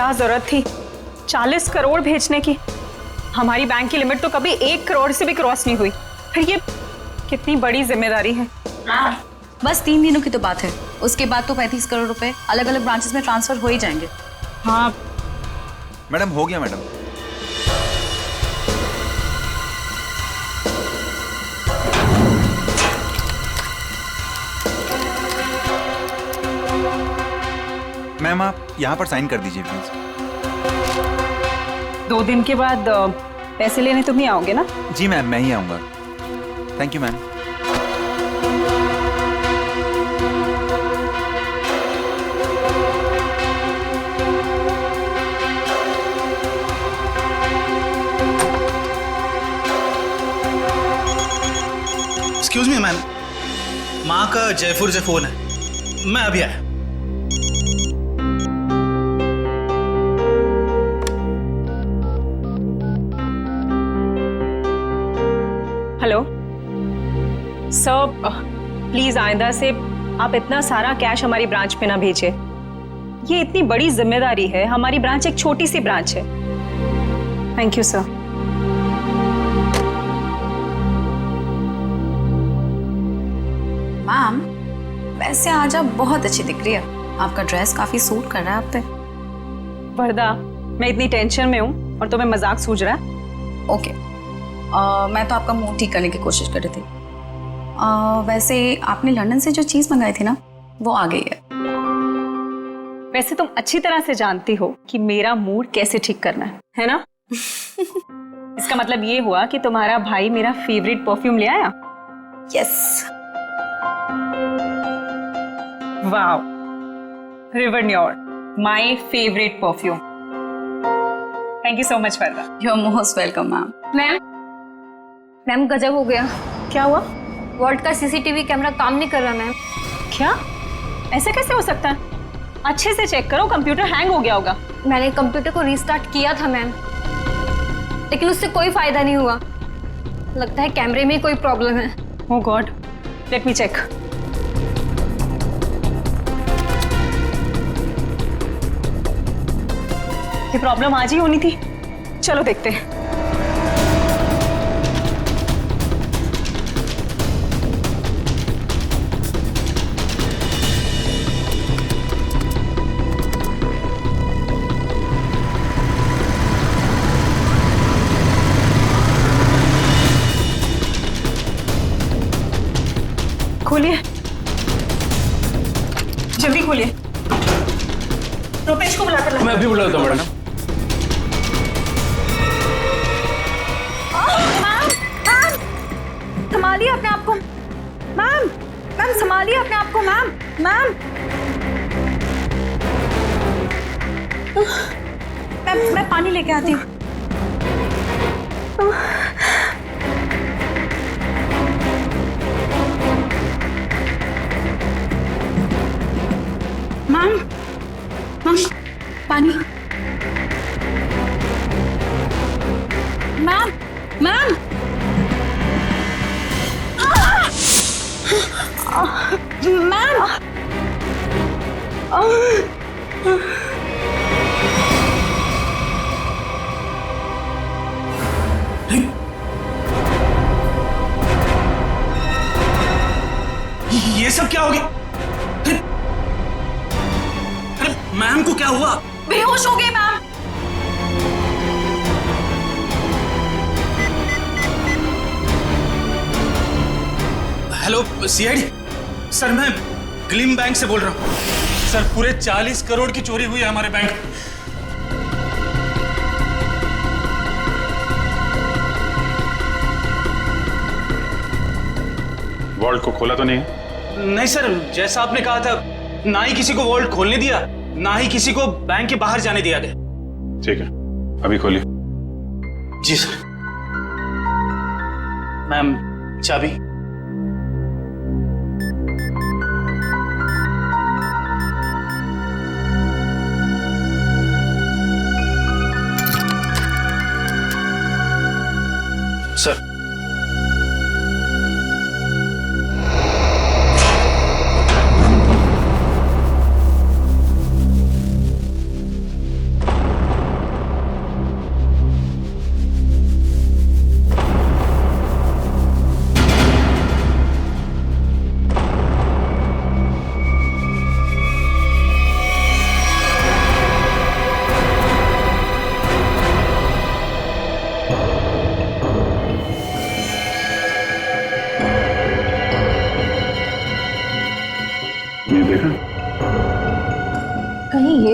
क्या जरूरत थी 40 करोड़ भेजने की? हमारी बैंक की लिमिट तो कभी 1 करोड़ से भी क्रॉस नहीं हुई। फिर ये कितनी बड़ी जिम्मेदारी है। बस 3 दिनों की तो बात है, उसके बाद तो 35 करोड़ रुपए अलग अलग ब्रांचेस में ट्रांसफर हो ही जाएंगे। हाँ मैडम हो गया मैडम। मैम आप यहाँ पर साइन कर दीजिए प्लीज। 2 दिन के बाद पैसे लेने तुम ही आओगे ना? जी मैम मैं ही आऊँगा। Thank you ma'am. Excuse me ma'am, माँ का जयपुर से फोन है, मैं अभी आया। हेलो सर, प्लीज आइंदा से आप इतना सारा कैश हमारी ब्रांच पे ना भेजें। ये इतनी बड़ी जिम्मेदारी है, हमारी ब्रांच एक छोटी सी ब्रांच है। Thank you sir. मैम वैसे आज आप बहुत अच्छी दिख रही है, आपका ड्रेस काफी सूट कर रहा है आप पे। वरदा, मैं इतनी टेंशन में हूँ और तुम्हें मजाक सूझ रहा है? ओके, मैं तो आपका मूड ठीक करने की कोशिश कर रही थी। वैसे आपने लंदन से जो चीज मंगाई थी ना, वो आ गई है। वैसे तुम अच्छी तरह से जानती हो कि मेरा मूड कैसे ठीक करना है ना? इसका मतलब ये हुआ कि तुम्हारा भाई मेरा फेवरेट परफ्यूम ले आया। यस। वाओ, रिवर न्योर, my favourite perfume. Thank you so much Varda. You are most welcome ma'am. Ma'am गजब हो गया। क्या हुआ? वॉल्ट का सीसीटीवी कैमरा काम नहीं कर रहा मैम। क्या? ऐसा कैसे हो सकता है? अच्छे से चेक करो, कंप्यूटर हैंग हो गया होगा। मैंने कंप्यूटर को रीस्टार्ट किया था मैम, लेकिन उससे कोई फायदा नहीं हुआ। लगता है कैमरे में कोई प्रॉब्लम है। ओह गॉड, लेट मी चेक। ये प्रॉब्लम आज ही होनी थी। चलो देखते हैं। खोलिए, जल्दी खोलिए। रुपेश को बुलाकर लाओ। मैं अभी बुलाता हूँ मैडम। संभालिए अपने आप को मैम। मैम संभालिए अपने आप को मैम। मैम मैं पानी लेके आती हूँ। मैम पानी। मैम मैम मैम ये सब क्या हो गया? अरे मैम को क्या हुआ? बेहोश हो गए मैम। हेलो सीआईडी सर, मैं ग्लिम बैंक से बोल रहा हूँ। सर पूरे 40 करोड़ की चोरी हुई है हमारे बैंक में। वॉल्ट को खोला तो नहीं है? नहीं सर, जैसा आपने कहा था, ना ही किसी को वॉल्ट खोलने दिया, ना ही किसी को बैंक के बाहर जाने दिया गया। ठीक है, अभी खोलिए। जी सर। मैम चाबी। सर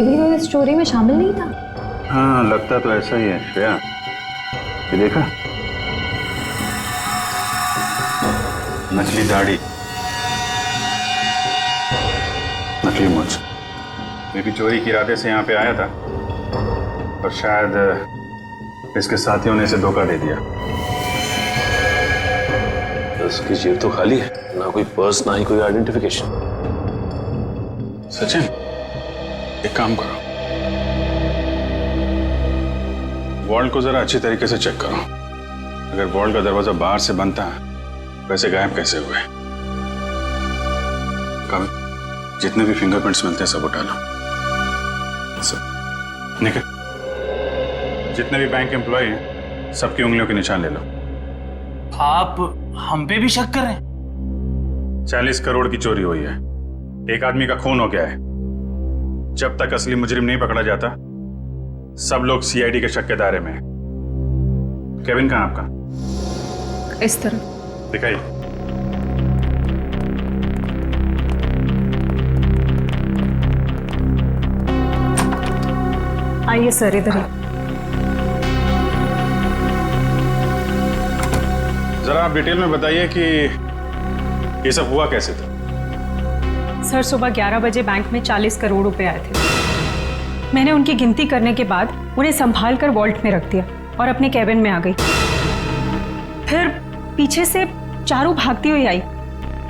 भी तो इस चोरी में शामिल नहीं था। हाँ, लगता तो ऐसा ही है श्रेया। ये देखा, नकली दाढ़ी, नकली मूंछ। मैं भी चोरी के इरादे से यहाँ पे आया था, और शायद इसके साथियों ने इसे धोखा दे दिया। उसकी जेब तो खाली है, ना कोई पर्स ना ही कोई आइडेंटिफिकेशन। सचिन, एक काम करो, वॉल्ट को जरा अच्छी तरीके से चेक करो। अगर वॉल्ट का दरवाजा बाहर से बनता है, वैसे गायब कैसे हुए? कभी जितने भी फिंगरप्रिंट्स मिलते हैं सब उठा लो। सब निकल, जितने भी बैंक एम्प्लॉय हैं सबकी उंगलियों के निशान ले लो। आप हम पे भी शक कर रहे हैं? 40 करोड़ की चोरी हुई है, एक आदमी का खून हो गया है। जब तक असली मुजरिम नहीं पकड़ा जाता, सब लोग सीआईडी के शक के दायरे में हैं। केविन कहाँ आपका? इस तरह दिखाइए। आइए सर, इधर ही। जरा आप डिटेल में बताइए कि ये सब हुआ कैसे था? सर, सुबह 11 बजे बैंक में 40 करोड़ रुपए आए थे। मैंने उनकी गिनती करने के बाद उन्हें संभाल कर वॉल्ट में रख दिया और अपने कैबिन में आ गई। फिर पीछे से चारू भागती हुई आई।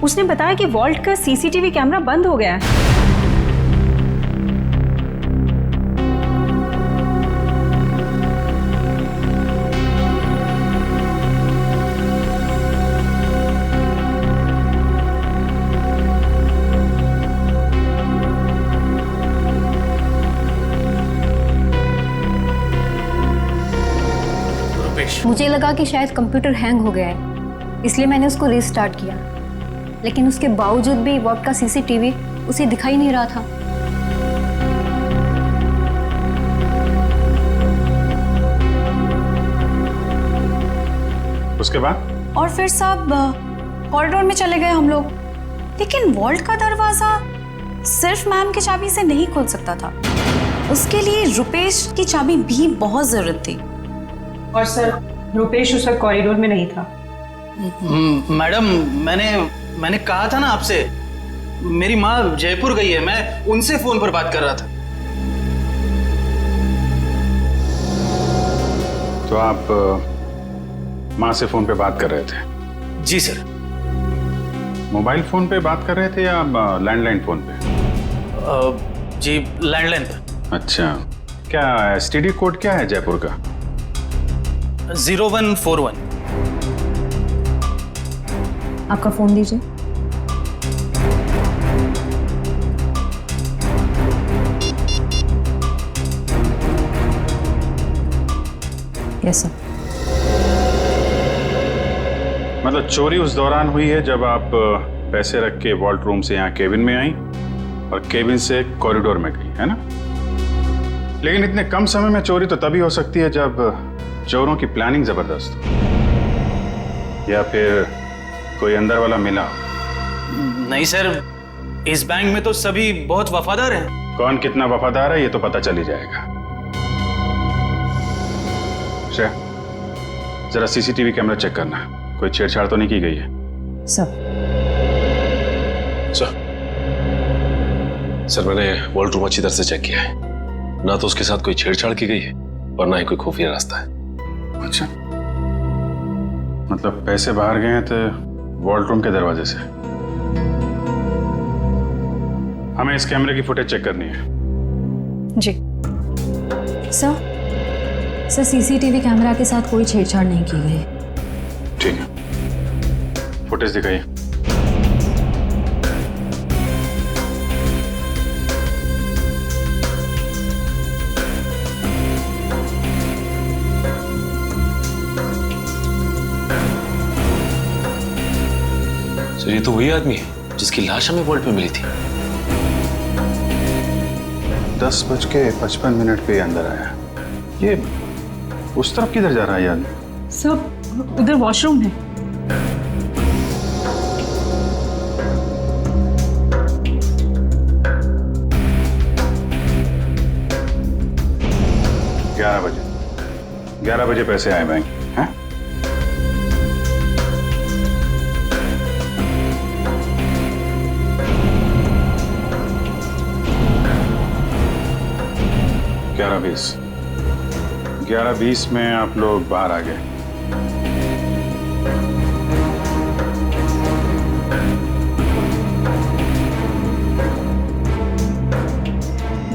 उसने बताया कि वॉल्ट का सीसीटीवी कैमरा बंद हो गया है। मुझे लगा कि शायद कंप्यूटर हैंग हो गया है, इसलिए मैंने उसको रीस्टार्ट किया, लेकिन उसके बावजूद भी वॉल्ट का सीसीटीवी उसे दिखाई नहीं रहा था। उसके बाद? और फिर सब कॉरिडोर में चले गए हम लोग, लेकिन वॉल्ट का दरवाजा सिर्फ मैम की चाबी से नहीं खुल सकता था। उसके लिए रुपेश की चाबी भी बहुत जरूरत थी। और सर, रुपेश उस वक्त कॉरिडोर में नहीं था। मैडम, मैंने कहा था ना आपसे, मेरी माँ जयपुर गई है, मैं उनसे फोन पर बात कर रहा था। तो आप माँ से फोन पे बात कर रहे थे? जी सर। मोबाइल फोन पे बात कर रहे थे या लैंडलाइन फोन पे? जी, लैंडलाइन पर। अच्छा, क्या एसटीडी कोड क्या है जयपुर का? 0141। आपका फोन दीजिए। Yes sir. मतलब चोरी उस दौरान हुई है जब आप पैसे रख के वॉल्ट रूम से यहाँ केबिन में आई और केबिन से कॉरिडोर में गई, है ना? लेकिन इतने कम समय में चोरी तो तभी हो सकती है जब चोरों की प्लानिंग जबरदस्त हो, या फिर कोई अंदर वाला मिला हो। नहीं सर, इस बैंक में तो सभी बहुत वफादार हैं। कौन कितना वफादार है ये तो पता चल ही जाएगा। श्रेया, जरा सीसीटीवी कैमरा चेक करना, कोई छेड़छाड़ तो नहीं की गई है? सर। सर, मैंने वॉल्ट रूम अच्छी तरह से चेक किया है, ना तो उसके साथ कोई छेड़छाड़ की गई है और ना ही कोई खुफिया रास्ता है। अच्छा, मतलब पैसे बाहर गए हैं तो वॉल्ट रूम के दरवाजे से। हमें इस कैमरे की फुटेज चेक करनी है। जी सर, सीसीटीवी कैमरा के साथ कोई छेड़छाड़ नहीं की गई। ठीक है, फुटेज दिखाइए। सर, ये तो वही आदमी है जिसकी लाश हमें वॉल्ट में मिली थी। 10:55 पे अंदर आया। ये उस तरफ किधर जा रहा है ये आदमी? सब उधर वॉशरूम है। 11 बजे पैसे आए बैंक, हैं? ग्यारह 11:20 में आप लोग बाहर आ गए।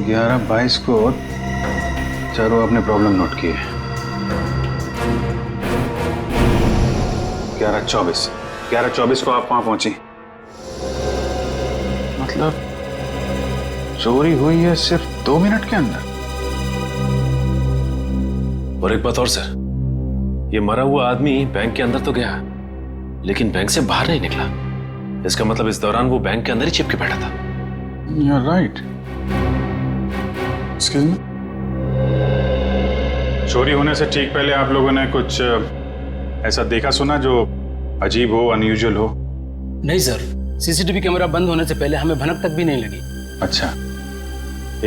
ग्यारह 22 को चारों अपने प्रॉब्लम नोट किए। 11:24 को आप वहां पहुंची। मतलब चोरी हुई है सिर्फ 2 मिनट के अंदर। और एक बात और सर, ये मरा हुआ आदमी बैंक के अंदर तो गया लेकिन बैंक से बाहर नहीं निकला। इसका मतलब इस दौरान वो बैंक के अंदर ही चिपके बैठा था। You're right. Excuse me? चोरी होने से ठीक पहले आप लोगों ने कुछ ऐसा देखा सुना जो अजीब हो, अनयूजुअल हो? नहीं सर, सीसीटीवी कैमरा बंद होने से पहले हमें भनक तक भी नहीं लगी। अच्छा,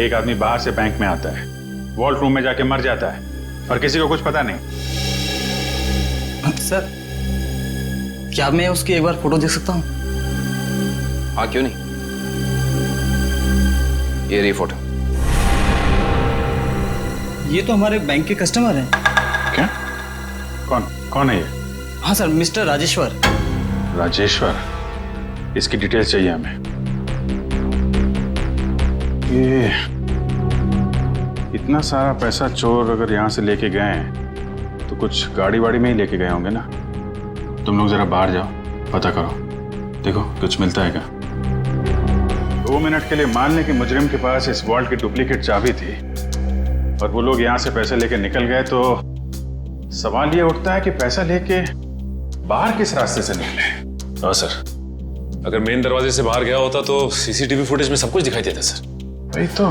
एक आदमी बाहर से बैंक में आता है, वॉल्ट रूम में जाके मर जाता है और किसी को कुछ पता नहीं। सर, क्या मैं उसकी एक बार फोटो देख सकता हूँ? हाँ, क्यों नहीं। ये रही फोटो। ये तो हमारे बैंक के कस्टमर हैं। क्या? कौन है ये? हाँ सर, मिस्टर राजेश्वर। राजेश्वर, इसकी डिटेल्स चाहिए हमें। ये इतना सारा पैसा चोर अगर यहाँ से लेके गए हैं तो कुछ गाड़ी वाड़ी में ही लेके गए होंगे ना। तुम लोग जरा बाहर जाओ, पता करो, देखो कुछ मिलता है क्या। 2 मिनट के लिए मान लें कि मुजरिम के पास इस वॉल्ट की डुप्लीकेट चाबी थी और वो लोग यहाँ से पैसे लेके निकल गए, तो सवाल ये उठता है कि पैसा लेके बाहर किस रास्ते से निकले। हाँ सर, अगर मेन दरवाजे से बाहर गया होता तो सीसीटीवी फुटेज में सब कुछ दिखाई देता सर। वही तो।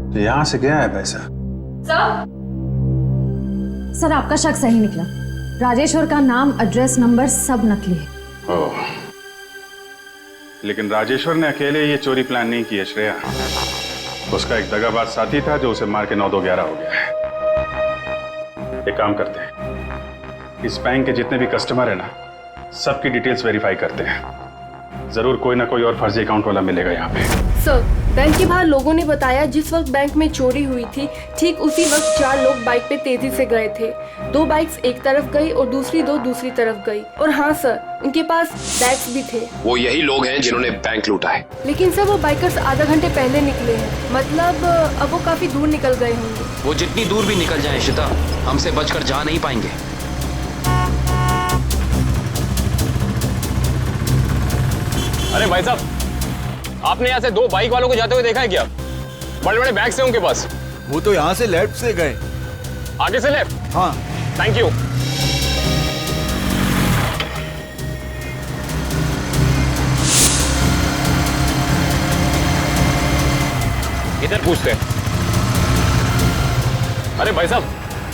तो यहां से गया है पैसा। सर आपका शक सही निकला। राजेश्वर का नाम, एड्रेस, नंबर सब नकली है। ओह, लेकिन राजेश्वर ने अकेले ये चोरी प्लान नहीं की है श्रेया। उसका एक दगाबाज साथी था जो उसे मार के 9-2-11 हो गया है। एक काम करते हैं, इस बैंक के जितने भी कस्टमर है ना, सबकी डिटेल्स वेरीफाई करते हैं। जरूर कोई ना कोई और फर्जी अकाउंट वाला मिलेगा यहाँ पे। सर, बैंक के बाहर लोगों ने बताया जिस वक्त बैंक में चोरी हुई थी ठीक उसी वक्त 4 लोग बाइक पे तेजी से गए थे। 2 बाइक्स एक तरफ गई और दूसरी 2 दूसरी तरफ गई। और हाँ सर, उनके पास बैग्स भी थे। वो यही लोग हैं जिन्होंने बैंक लूटा है। लेकिन सर वो बाइकर्स आधा घंटे पहले निकले हैं, मतलब अब वो काफी दूर निकल गए होंगे। वो जितनी दूर भी निकल जाए शिता, हमसे बचकर जा नहीं पाएंगे। अरे भाई साहब, आपने यहाँ से 2 बाइक वालों को जाते हुए देखा है क्या? बड़े बड़े बैग्स हैं उनके पास। वो तो यहाँ से लेफ्ट से गए। आगे से लेफ्ट? हाँ। Thank you. इधर पूछते हैं। अरे भाई साहब,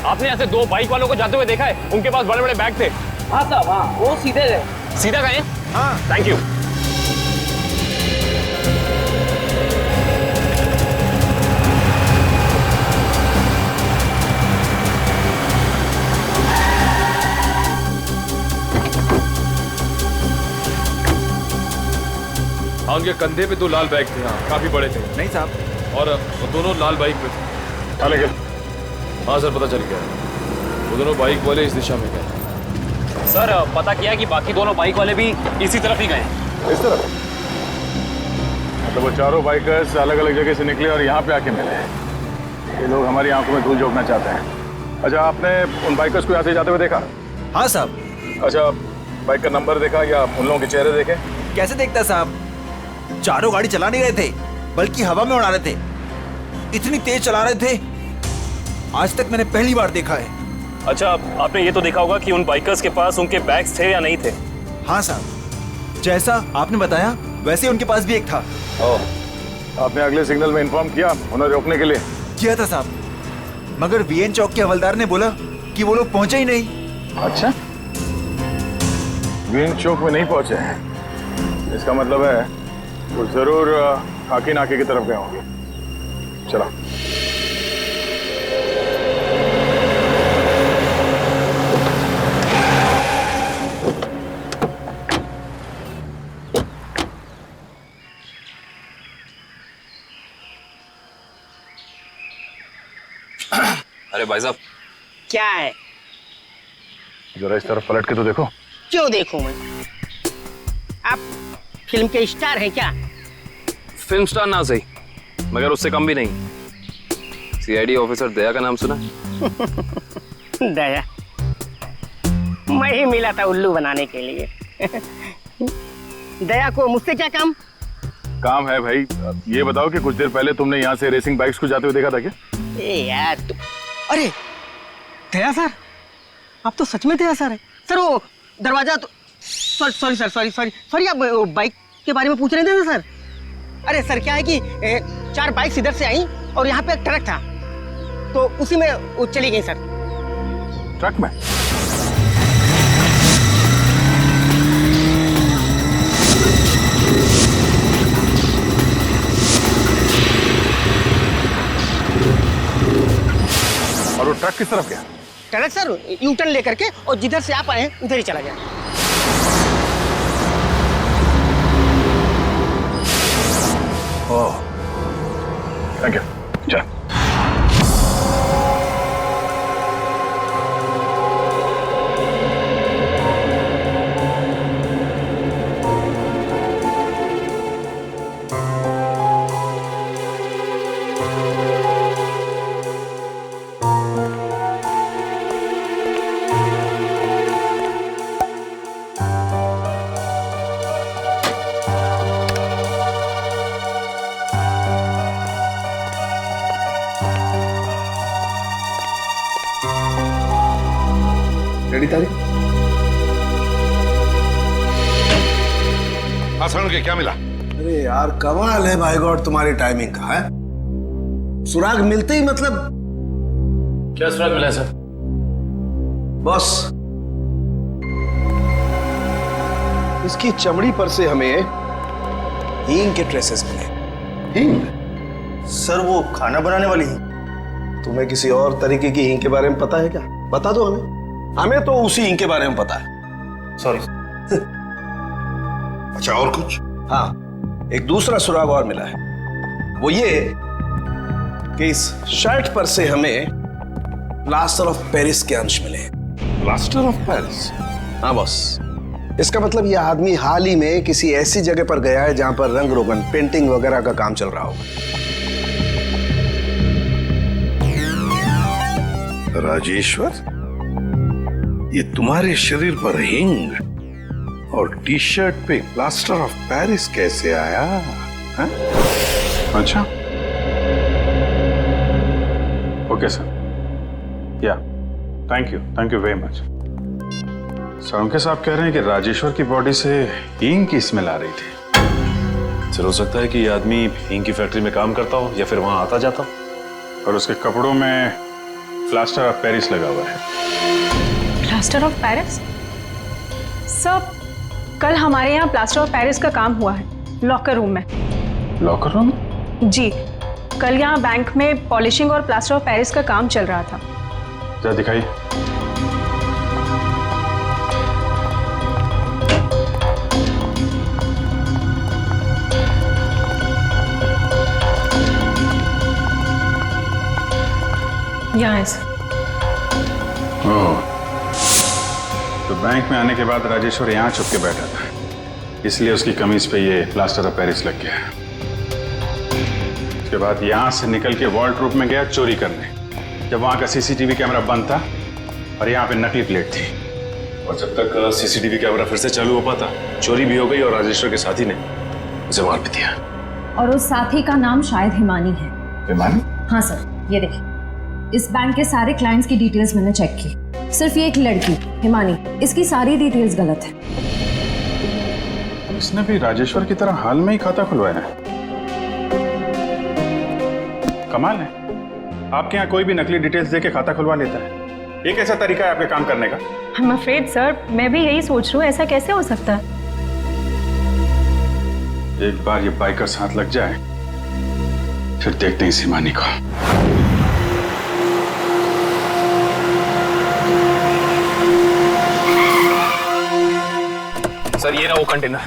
आपने यहाँ से 2 बाइक वालों को जाते हुए देखा है? उनके पास बड़े बड़े बैग थे। हाँ साहब, हाँ, वो सीधे गए। सीधा गए? हाँ। Thank you. हाँ, उनके कंधे पे 2 लाल बैग थे। हाँ, काफी बड़े थे। नहीं साहब। और वो दोनों लाल बाइक पे थे। हाँ सर, पता चल गया। वो दोनों बाइक वाले इस दिशा में गए। सर, पता किया कि बाकी दोनों बाइक वाले भी इसी तरफ ही गए। इस तरफ? मतलब वो चारों बाइकर्स अलग अलग जगह से निकले और यहाँ पे आके मिले। ये लोग हमारी आंखों में धूल झोंकना चाहते हैं। अच्छा, आपने उन बाइकर्स को यहाँ से जाते हुए देखा? हाँ साहब। अच्छा, बाइक का नंबर देखा या उन लोगों के चेहरे देखे? कैसे देखता साहब, चारों गाड़ी चला नहीं रहे थे बल्कि हवा में उड़ा रहे थे। इतनी तेज चला रहे थे, आज तक मैंने पहली बार देखा है। अच्छा, आपने ये तो देखा होगा कि उन बाइकर्स के पास उनके बैग्स थे या नहीं थे? हाँ साहब, जैसा आपने बताया वैसे उनके पास भी एक था। आपने अगले सिग्नल में इन्फॉर्म किया उन्हें रोकने के लिए? किया था साहब, मगर वीएन चौक के हवलदार ने बोला कि वो लोग पहुंचे ही नहीं। अच्छा, वीएन चौक में नहीं पहुंचे हैं, इसका मतलब है वो जरूर खाकी नाके की तरफ गए होंगे। चलो। अरे भाई साहब, क्या है? जरा इस तरफ पलट के तो देखो। क्यों देखूं मैं? आप फिल्म के स्टार हैं क्या? फिल्म स्टार ना सही, मगर उससे कम भी नहीं। सीआईडी ऑफिसर दया का नाम सुना? दया? मैं ही मिला था उल्लू बनाने के लिए। दया को मुझसे क्या काम? काम है भाई। ये बताओ कि कुछ देर पहले तुमने यहाँ से रेसिंग बाइक्स को जाते हुए देखा था क्या? यार अरे दया सर, आप तो सच में दया सर है सर। वो दरवाजा तो सॉरी सर, सॉरी आप बाइक के बारे में पूछ रहे थे ना सर? अरे सर क्या है कि 4 बाइक्स इधर से आई और यहाँ पे एक ट्रक था, तो उसी में वो चली गई सर। ट्रक में? और वो ट्रक किस तरफ गया? ट्रक सर यू टर्न लेकर के और जिधर से आप आए उधर ही चला गया। ओह, थैंक यू। चल। रेडी तारीख? हाँ सर, के क्या मिला? अरे यार कमाल है भाई गॉड तुम्हारी टाइमिंग का है। सुराग मिलते ही मतलब। क्या सुराग मिला है सर? बॉस, इसकी चमड़ी पर से हमें हींग के ट्रेसेस मिले। हींग? सर वो खाना बनाने वाली हींग। तुम्हें किसी और तरीके की हींग के बारे में पता है क्या? बता दो हमें। हमें तो उसी हींग के बारे में पता है। सॉरी। अच्छा, और कुछ? हाँ, एक दूसरा सुराग और मिला है। वो ये कि इस शर्ट पर से हमें प्लास्टर ऑफ पेरिस के अंश मिले। Plaster of Paris? हाँ बॉस, इसका मतलब ये आदमी हाल ही में किसी ऐसी जगह पर गया है जहां पर रंग रोगन, पेंटिंग वगैरह का काम चल रहा होगा। राजेश्वर, ये तुम्हारे शरीर पर हिंग और टी शर्ट पे प्लास्टर ऑफ पेरिस कैसे आया? हा? अच्छा, ओके सर। या thank you very much. Sir साहब कह रहे हैं कि राजेश्वर की बॉडी से हींग की स्मेल आ रही थी। सर हो सकता है कि ये आदमी हींग की फैक्ट्री में काम करता हो या फिर वहां आता जाता हो। और उसके कपड़ों में प्लास्टर ऑफ पेरिस लगा हुआ है। Plaster of Paris? सर कल हमारे यहाँ प्लास्टर ऑफ पेरिस का काम हुआ है लॉकर रूम में। Locker room? जी, कल यहाँ बैंक में पॉलिशिंग और प्लास्टर ऑफ पेरिस का काम चल रहा था। जरा दिखाइए। यहाँ है सर। तो बैंक में आने के बाद राजेश्वर यहाँ छुप के बैठा था, इसलिए उसकी कमीज पे ये प्लास्टर ऑफ पेरिस लग गया। उसके बाद यहाँ से निकल के वॉल्ट रूप में गया चोरी करने, जब वहाँ का सीसीटीवी कैमरा बंद था और यहाँ पे नकली प्लेट थी। और जब तक सीसीटीवी कैमरा फिर से चालू हो पाता, चोरी भी हो गई और राजेश्वर के साथी ने उसे मार भी दिया। और उस साथी का नाम शायद हिमानी है। हिमानी? हाँ सर, ये देखिए, इस बैंक के सारे क्लाइंट्स की डिटेल्स मैंने चेक की। सिर्फ ये एक लड़की हिमानी, इसकी सारी डिटेल्स गलत है। इसने भी राजेश्वर की तरह हाल में ही खाता खुलवाया है। कमाल है, आपके यहाँ कोई भी नकली डिटेल्स देके खाता खुलवा लेता है। ये कैसा तरीका है आपके काम करने का? आई एम अफ्रेड सर, मैं भी यही सोच रही हूँ, ऐसा कैसे हो सकता है? एक बार ये बाइकर्स हाथ लग जाए फिर देखते हैं इस हिमानी को। सर ये रहा वो कंटेनर।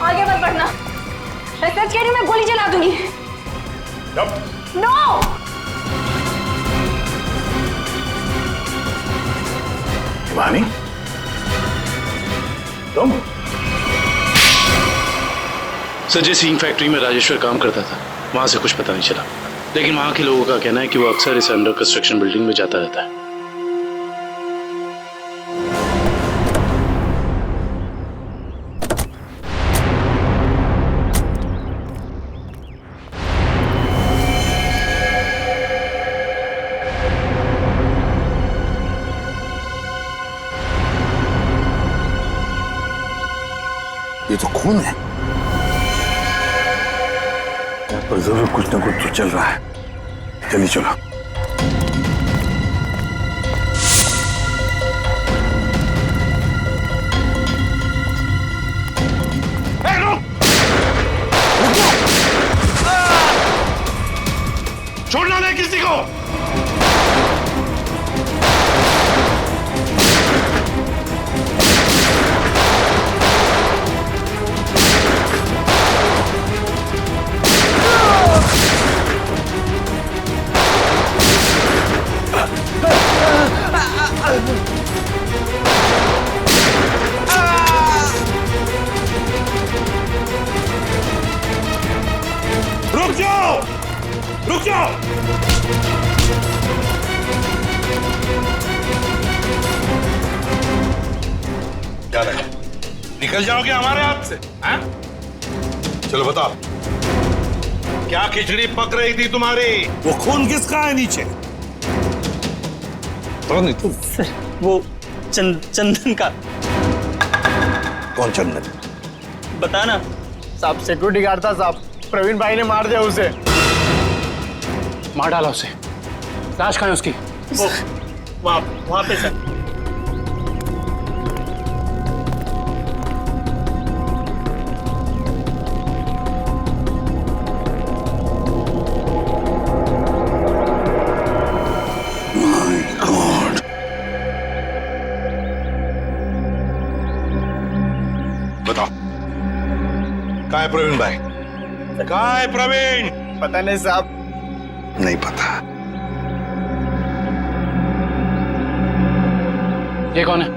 आगे मत बढ़ना, मैं सच कह रही हूँ, मैं गोली चला दूंगी। नो! वानी, तुम? सर जिस इंक फैक्ट्री में राजेश्वर काम करता था वहां से कुछ पता नहीं चला, लेकिन वहां के लोगों का कहना है कि वो अक्सर इस अंडर कंस्ट्रक्शन बिल्डिंग में जाता रहता है। ये तो खून है, पर जरूर कुछ ना कुछ तो चल रहा है। चलिए चलो। छोड़ना नहीं किसी को। रुक जाओ, रुक जाओ। क्या लगा, निकल जाओगे हमारे हाथ से? हैं? चलो बताओ, क्या खिचड़ी पक रही थी तुम्हारी? वो खून किसका है नीचे? नहीं तुम? सर वो चंदन का। कौन चंदन? बताना साहब, सिक्योरिटी गार्ड था साहब, प्रवीण भाई ने मार दिया उसे। मार डाला उसे? लाश कहाँ है उसकी? वो वहां पे सर। बताओ, कहाँ है प्रवीण भाई? कहाँ है प्रवीण? पता नहीं साहब। नहीं पता। ये कौन है?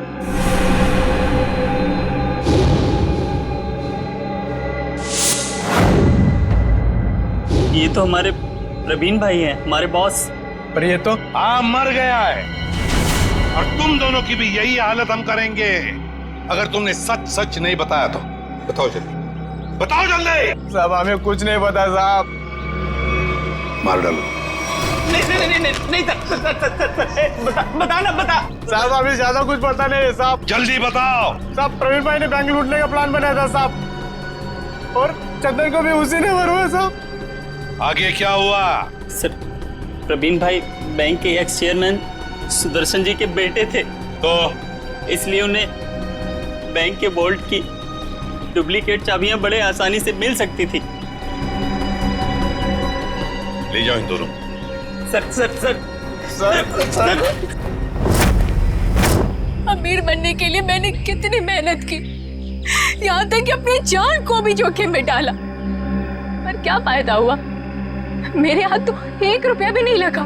ये तो हमारे प्रवीण भाई हैं, हमारे बॉस। पर ये तो मर गया है, और तुम दोनों की भी यही हालत हम करेंगे अगर तुमने सच सच नहीं बताया तो। बताओ जल्दी, बताओ जल्दी। साहब हमें कुछ नहीं पता साहब। मार डालो। नहीं बताना बता साहब, हमें ज्यादा कुछ पता नहीं है साहब। जल्दी बताओ। साहब प्रवीण भाई ने बैंक लूटने का प्लान बनाया था साहब, और चंदन को भी उसी ने मरवाया साहब। आगे क्या हुआ? सर प्रवीण भाई बैंक के एक्स चेयरमैन सुदर्शन जी के बेटे थे, तो इसलिए उन्हें बैंक के वॉल्ट की डुप्लीकेट चाबियां बड़े आसानी से मिल सकती थी। ले जाओ इन दोनों। Sir sir sir sir sir अमीर बनने के लिए मैंने कितनी मेहनत की, यहाँ तक कि अपनी जान को भी जोखिम में डाला, पर क्या फायदा हुआ? मेरे हाथ तो 1 रुपया भी नहीं लगा।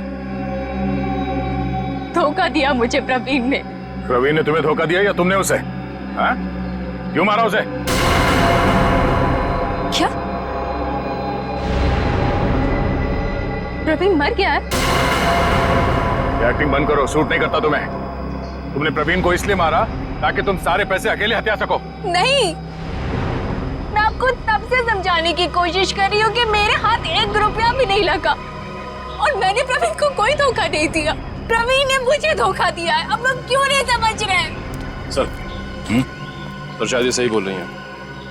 धोखा दिया मुझे प्रवीण ने। प्रवीण ने तुम्हें धोखा दिया या तुमने उसे? हाँ? क्यों मारा उसे? क्या प्रवीण मर गया है? एक्टिंग बंद करो, सूट नहीं करता तुम्हें। तुमने प्रवीण को इसलिए मारा ताकि तुम सारे पैसे अकेले हथिया सको। नहीं, मैं आपको तब से समझाने की कोशिश कर रही हूँ कि मेरे हाथ 1 रुपया भी नहीं लगा और मैंने प्रवीण को कोई धोखा नहीं दिया। प्रवीण ने मुझे धोखा दिया है। अब लोग क्यों नहीं समझ रहे हैं? सर सर शायद ये सही बोल रही हैं,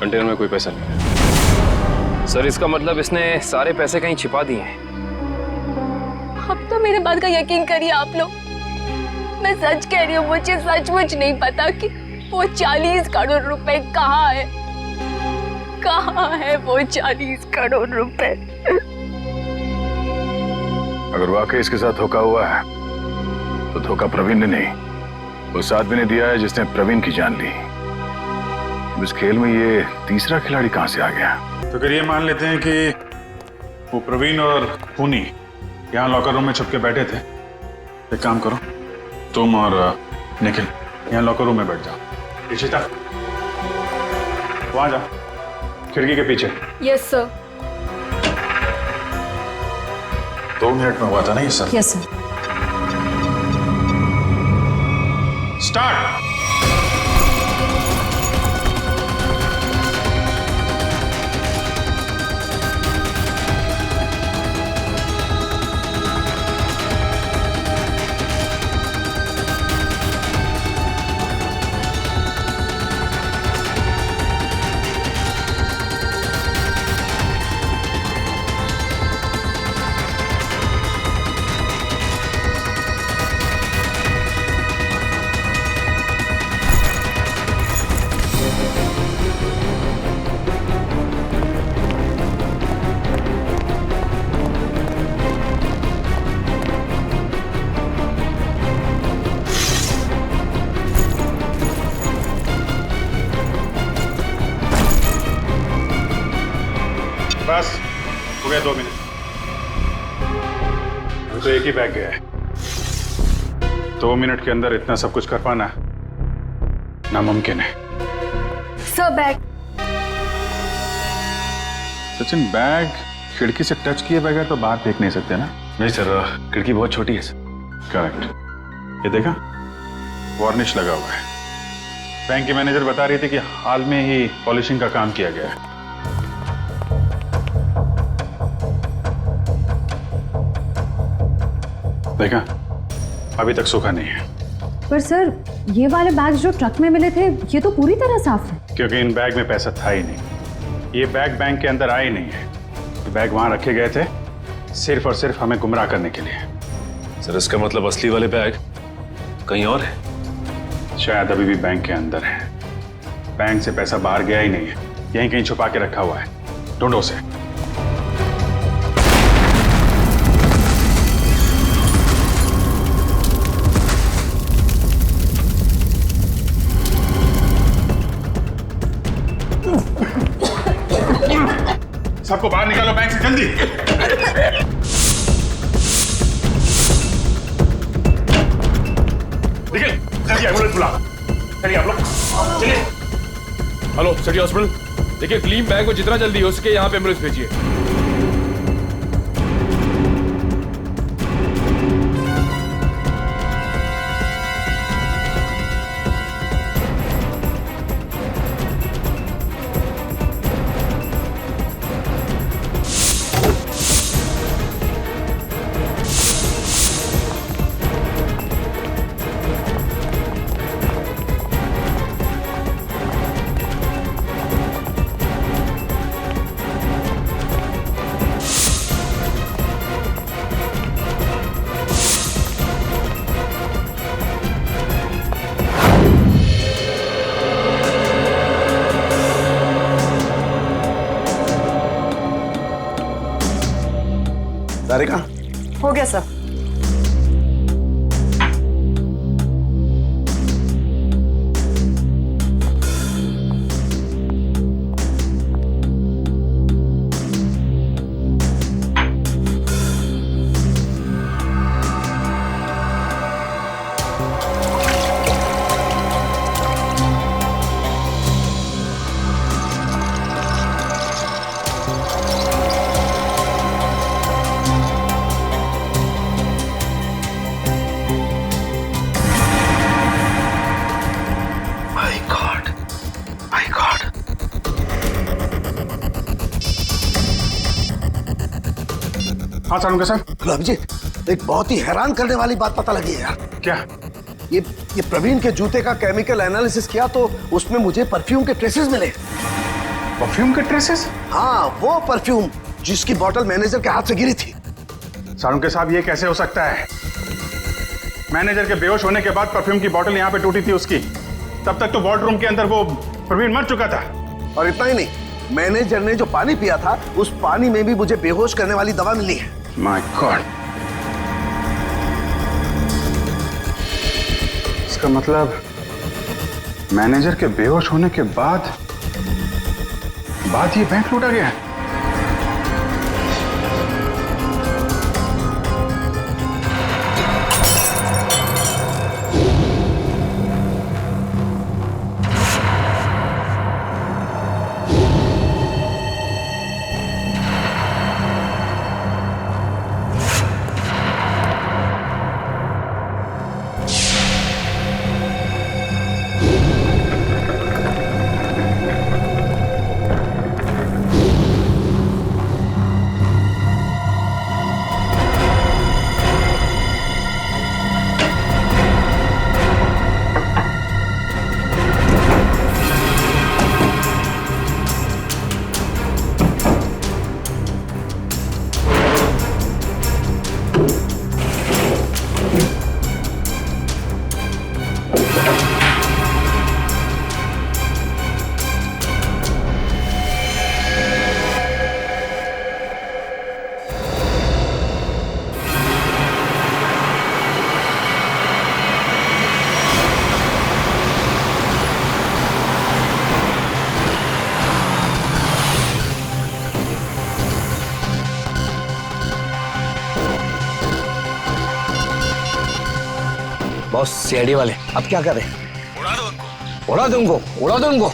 कंटेनर में कोई पैसा नहीं है। सर इसका मतलब इसने सारे पैसे कहीं छिपा दिए हैं। अब तो मेरे बात का यकीन करिए आप लोग, मैं सच कह रही हूँ, मुझे सचमुच नहीं पता कि वो 40 करोड़ रुपए कहाँ है। कहाँ है वो 40 करोड़ रुपए? अगर वाकई इसके साथ धोखा हुआ है तो धोखा प्रवीण ने नहीं, उस आदमी ने दिया है जिसने प्रवीण की जान ली। इस खेल में ये तीसरा खिलाड़ी कहां से आ गया? तो फिर ये मान लेते हैं कि वो प्रवीण और खूनी यहाँ लॉकर रूम में छुप के बैठे थे। एक काम करो, तुम और निखिल यहाँ लॉकर रूम में बैठ जाओ। इशिता वहां जाओ, खिड़की के पीछे। Yes sir. 2 मिनट में हुआ था ना ये सब? Yes sir. स्टार्ट। बस हो गया 2 मिनट। तो एक ही बैग गया है। 2 मिनट के अंदर इतना सब कुछ कर पाना नामुमकिन है। Sir bag. सचिन बैग खिड़की से टच किए बगैर तो बाहर फेंक नहीं सकते ना? नहीं सर, खिड़की बहुत छोटी है सर। करेक्ट। ये देखा, वार्निश लगा हुआ है। बैंक की मैनेजर बता रही थी कि हाल में ही पॉलिशिंग का काम किया गया है। देखा, अभी तक सूखा नहीं है। पर सर ये वाले बैग जो ट्रक में मिले थे ये तो पूरी तरह साफ है। क्योंकि इन बैग में पैसा था ही नहीं। ये बैग बैंक के अंदर आए नहीं है। ये बैग वहां रखे गए थे सिर्फ और सिर्फ हमें गुमराह करने के लिए। सर इसका मतलब असली वाले बैग कहीं और है? शायद अभी भी बैंक के अंदर है। बैंक से पैसा बाहर गया ही नहीं है, यहीं कहीं छुपा के रखा हुआ है। ढूंढो उसे। सबको बाहर निकालो बैंक से, जल्दी। निकल, जल्दी एम्बुलेंस बुला। चलिए आप लोग, चलिए। हेलो सिटी हॉस्पिटल, देखिए क्लीन बैंक को जितना जल्दी हो सके यहाँ पे एम्बुलेंस भेजिए। सारिका, हो गया सर। हाँ सारुण साहब। अभिजीत, एक बहुत ही हैरान करने वाली बात पता लगी है यार। क्या? ये प्रवीण के जूते का केमिकल एनालिसिस किया तो उसमें मुझे परफ्यूम के ट्रेसेस मिले। परफ्यूम के ट्रेसेस? हाँ, वो परफ्यूम जिसकी बोतल मैनेजर के हाथ से गिरी थी। सारुण साहब, ये कैसे हो सकता है? मैनेजर के बेहोश होने के बाद परफ्यूम की बोतल यहाँ पे टूटी थी उसकी। तब तक तो वॉर्ड रूम के अंदर वो प्रवीण मर चुका था। और इतना ही नहीं, मैनेजर ने जो पानी पिया था उस पानी में भी मुझे बेहोश करने वाली दवा मिली है। माय गॉड, इसका मतलब मैनेजर के बेहोश होने के बाद ये बैंक लूटा गया। बॉस, सीआईडी वाले अब क्या करें? उड़ा दो उनको। उड़ा दो उनको, उड़ा दो उनको।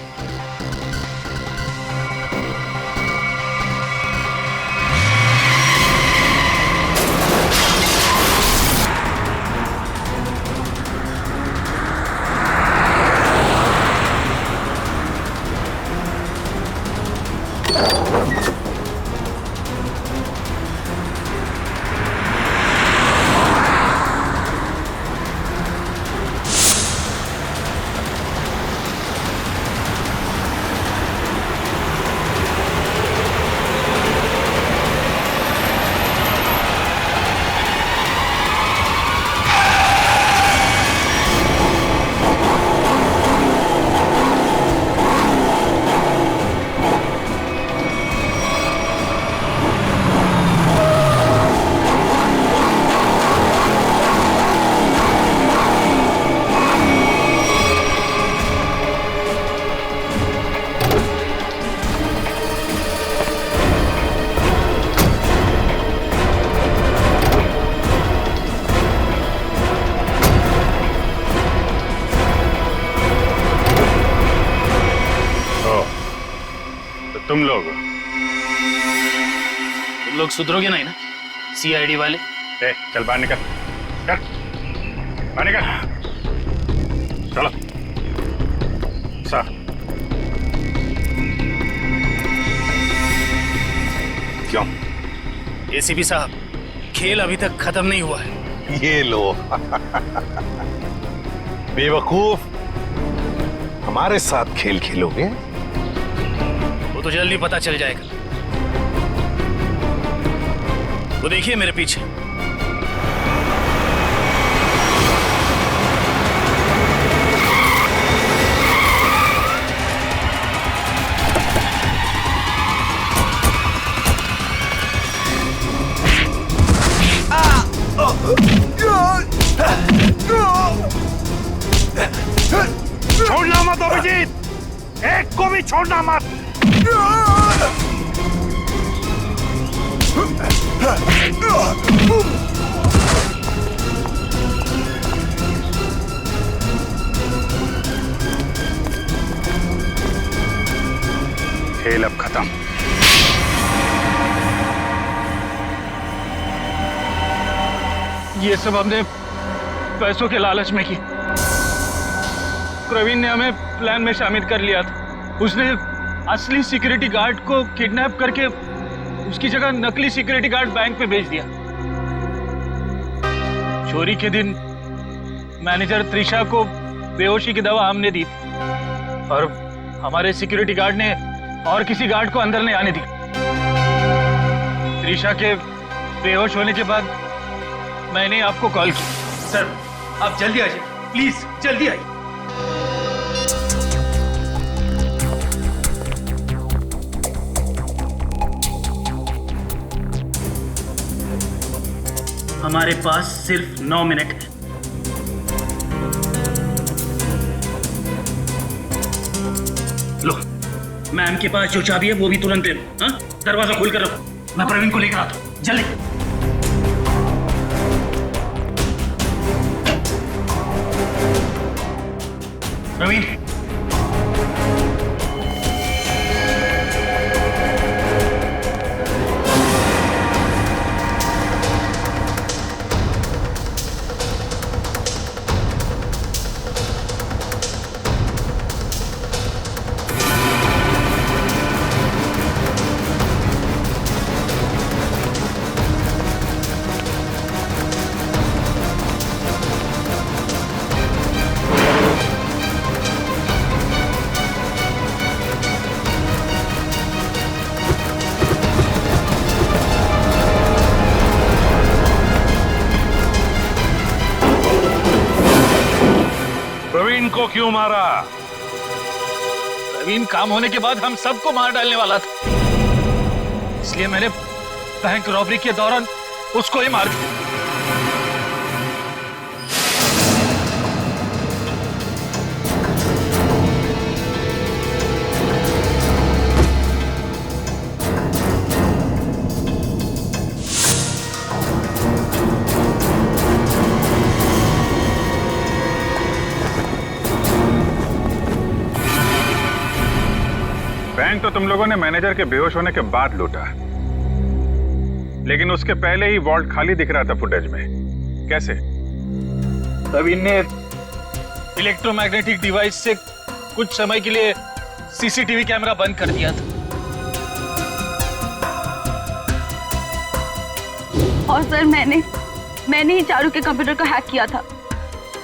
तुम लोग सुधरोगे नहीं ना सीआईडी वाले? चल बाहर निकल, चल बाहर निकल, चलो सा। क्यों? एसीपी साहब, खेल अभी तक खत्म नहीं हुआ है। ये लो बेवकूफ, हमारे साथ खेल खेलोगे? वो तो जल्दी पता चल जाएगा। वो देखिए मेरे पीछे। छोड़ना मत अभिजीत, एक को भी छोड़ना मत। खेल अब खत्म। ये सब हमने पैसों के लालच में की। प्रवीण ने हमें प्लान में शामिल कर लिया था। उसने असली सिक्योरिटी गार्ड को किडनैप करके उसकी जगह नकली सिक्योरिटी गार्ड बैंक पे भेज दिया। चोरी के दिन मैनेजर त्रिशा को बेहोशी की दवा हमने दी थी और हमारे सिक्योरिटी गार्ड ने और किसी गार्ड को अंदर नहीं आने दी। त्रिशा के बेहोश होने के बाद मैंने आपको कॉल की। सर आप जल्दी आ जाइए, प्लीज जल्दी आइए। हमारे पास सिर्फ 9 मिनट है। लो, मैम के पास जो चाबी है वो भी तुरंत दे दो। हाँ? दरवाजा खोल कर रखो, मैं प्रवीण को लेकर आता हूँ। जल्दी। प्रवीण, प्रवीण को क्यों मारा? प्रवीण काम होने के बाद हम सबको मार डालने वाला था, इसलिए मैंने बैंक रॉबरी के दौरान उसको ही मार दिया। बैंक तो तुम लोगों ने मैनेजर के बेहोश होने के बाद लूटा, लेकिन उसके पहले ही वॉल्ट खाली दिख रहा था फुटेज में। कैसे? प्रवीण ने इलेक्ट्रोमैग्नेटिक डिवाइस से कुछ समय के लिए सीसीटीवी कैमरा बंद कर दिया था। और सर मैंने ही चारू के कंप्यूटर को हैक किया था।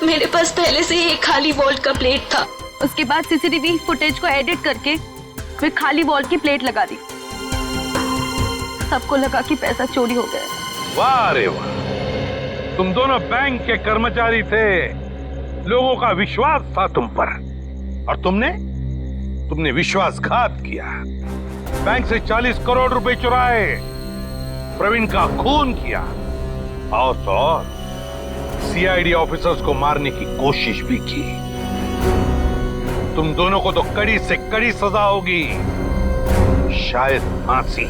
मेरे पास पहले से ही एक खाली वॉल्ट का प्लेट था। उसके बाद सीसीटीवी फुटेज को एडिट करके फिर खाली वॉल्ट की प्लेट लगा दी। सबको लगा कि पैसा चोरी हो गया। वाह रे वाह, तुम दोनों बैंक के कर्मचारी थे, लोगों का विश्वास था तुम पर, और तुमने विश्वासघात किया। बैंक से 40 करोड़ रुपए चुराए, प्रवीण का खून किया, और तो और सीआईडी ऑफिसर्स को मारने की कोशिश भी की। तुम दोनों को तो कड़ी से कड़ी सजा होगी, शायद फांसी।